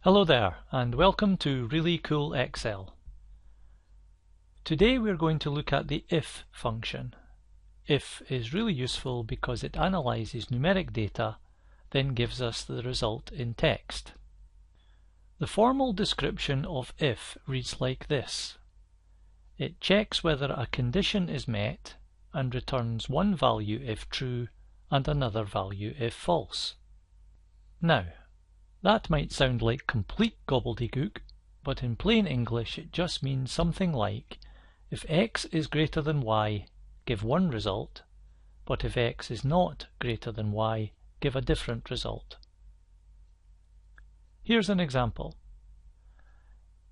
Hello there and welcome to Really Cool Excel. Today we're going to look at the if function. If is really useful because it analyzes numeric data, then gives us the result in text. The formal description of if reads like this. It checks whether a condition is met and returns one value if true and another value if false. Now, that might sound like complete gobbledygook, but in plain English it just means something like, if x is greater than y, give one result, but if x is not greater than y, give a different result. Here's an example.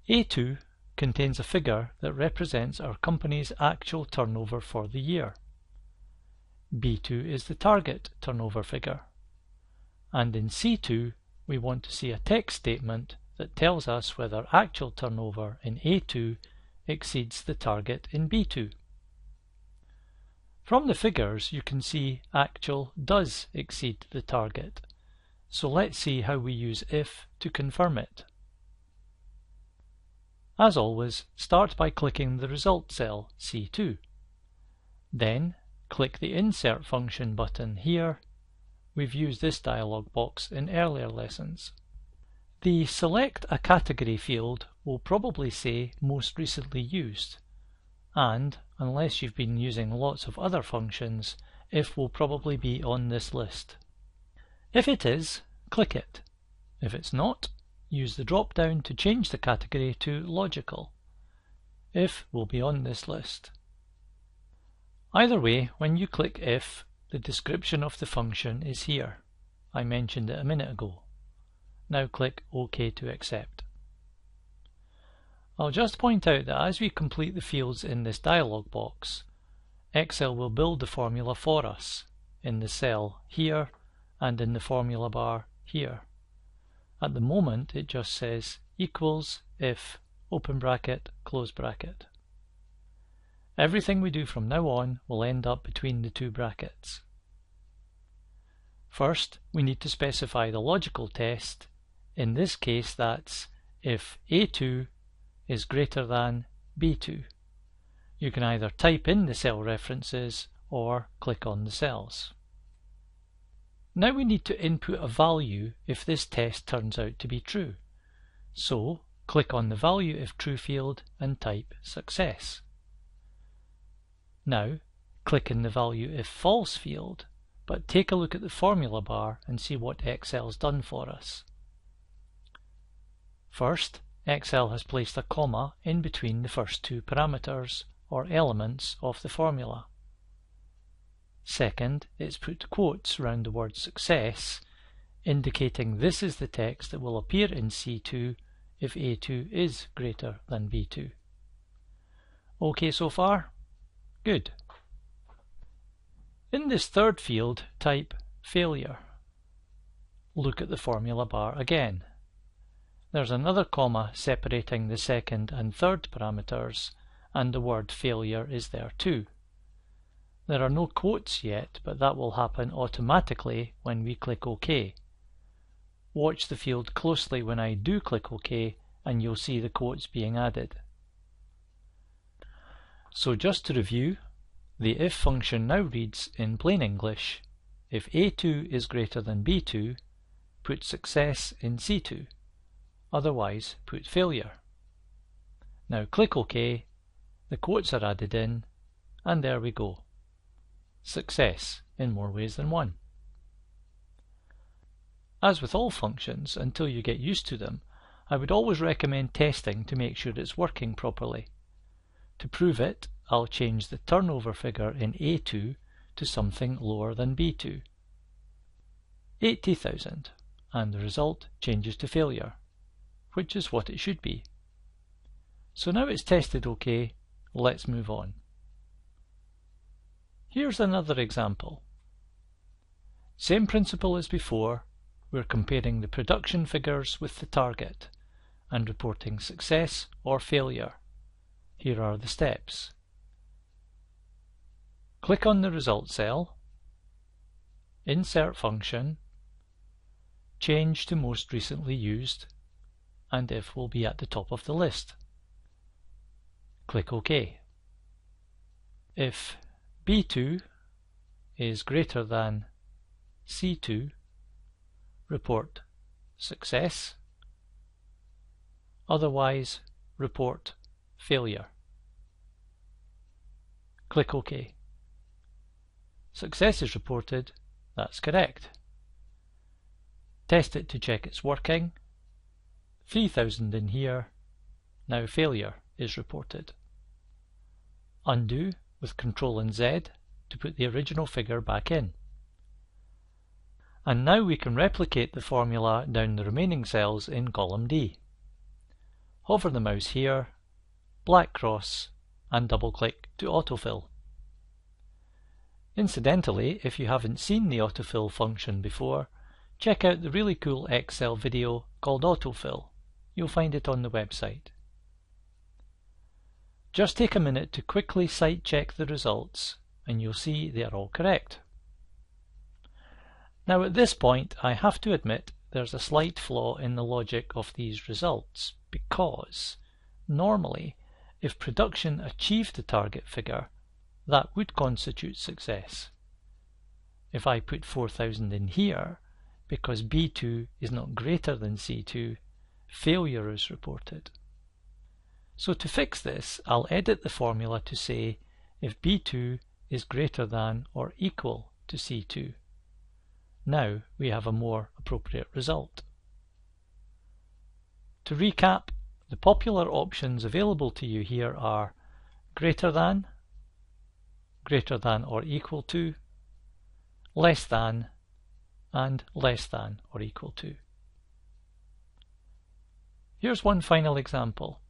A2 contains a figure that represents our company's actual turnover for the year. B2 is the target turnover figure. And in C2, we want to see a text statement that tells us whether actual turnover in A2 exceeds the target in B2. From the figures you can see actual does exceed the target, so let's see how we use if to confirm it. As always, start by clicking the result cell C2. Then click the Insert function button here. We've used this dialog box in earlier lessons. The Select a Category field will probably say Most Recently Used, and, unless you've been using lots of other functions, if will probably be on this list. If it is, click it. If it's not, use the drop-down to change the category to Logical. If will be on this list. Either way, when you click If, the description of the function is here. I mentioned it a minute ago. Now click OK to accept. I'll just point out that as we complete the fields in this dialog box, Excel will build the formula for us in the cell here and in the formula bar here. At the moment it just says equals if open bracket close bracket. Everything we do from now on will end up between the two brackets. First, we need to specify the logical test. In this case, that's if A2 is greater than B2. You can either type in the cell references or click on the cells. Now we need to input a value if this test turns out to be true. So, click on the value if true field and type success. Now, click in the value if false field, but take a look at the formula bar and see what Excel's done for us. First, Excel has placed a comma in between the first two parameters, or elements, of the formula. Second, it's put quotes around the word success, indicating this is the text that will appear in C2 if A2 is greater than B2. OK so far? Good. In this third field, type failure. Look at the formula bar again. There's another comma separating the second and third parameters, and the word failure is there too. There are no quotes yet, but that will happen automatically when we click OK. Watch the field closely when I do click OK, and you'll see the quotes being added. So just to review, the if function now reads in plain English, if A2 is greater than B2, put success in C2, otherwise put failure. Now click OK, the quotes are added in, and there we go. Success in more ways than one. As with all functions, until you get used to them, I would always recommend testing to make sure it's working properly. To prove it, I'll change the turnover figure in A2 to something lower than B2. 80,000, and the result changes to failure, which is what it should be. So now it's tested OK, let's move on. Here's another example. Same principle as before, we're comparing the production figures with the target and reporting success or failure. Here are the steps. Click on the result cell, Insert function, Change to Most Recently Used, and if will be at the top of the list. Click OK. If B2 is greater than C2, report success. Otherwise, report failure. Click OK. Success is reported. That's correct. Test it to check it's working. 3000 in here. Now failure is reported. Undo with Ctrl and Z to put the original figure back in. And now we can replicate the formula down the remaining cells in column D. Hover the mouse here, black cross, and double-click to autofill. Incidentally, if you haven't seen the autofill function before, check out the really cool Excel video called Autofill. You'll find it on the website. Just take a minute to quickly site check the results and you'll see they are all correct. Now at this point I have to admit there's a slight flaw in the logic of these results, because normally if production achieved the target figure, that would constitute success. If I put 4000 in here, because B2 is not greater than C2, failure is reported. So to fix this, I'll edit the formula to say if B2 is greater than or equal to C2. Now we have a more appropriate result. To recap, the popular options available to you here are greater than or equal to, less than, and less than or equal to. Here's one final example.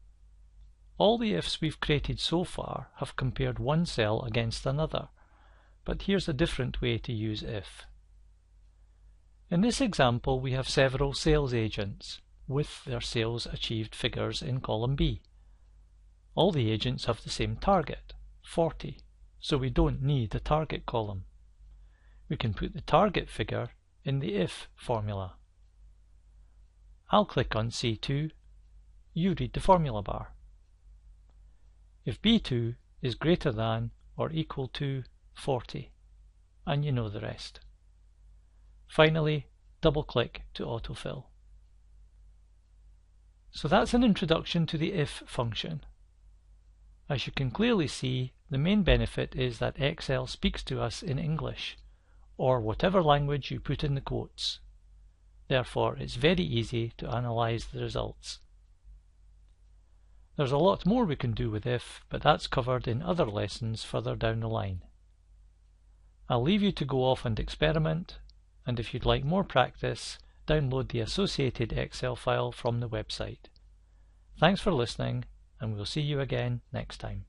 All the ifs we've created so far have compared one cell against another, but here's a different way to use if. In this example we have several sales agents with their sales achieved figures in column B. All the agents have the same target, 40, so we don't need a target column. We can put the target figure in the if formula. I'll click on C2, you read the formula bar. If B2 is greater than or equal to 40, and you know the rest. Finally, double-click to autofill. So that's an introduction to the if function. As you can clearly see, the main benefit is that Excel speaks to us in English, or whatever language you put in the quotes. Therefore, it's very easy to analyze the results. There's a lot more we can do with if, but that's covered in other lessons further down the line. I'll leave you to go off and experiment, and if you'd like more practice, download the associated Excel file from the website. Thanks for listening, and we'll see you again next time.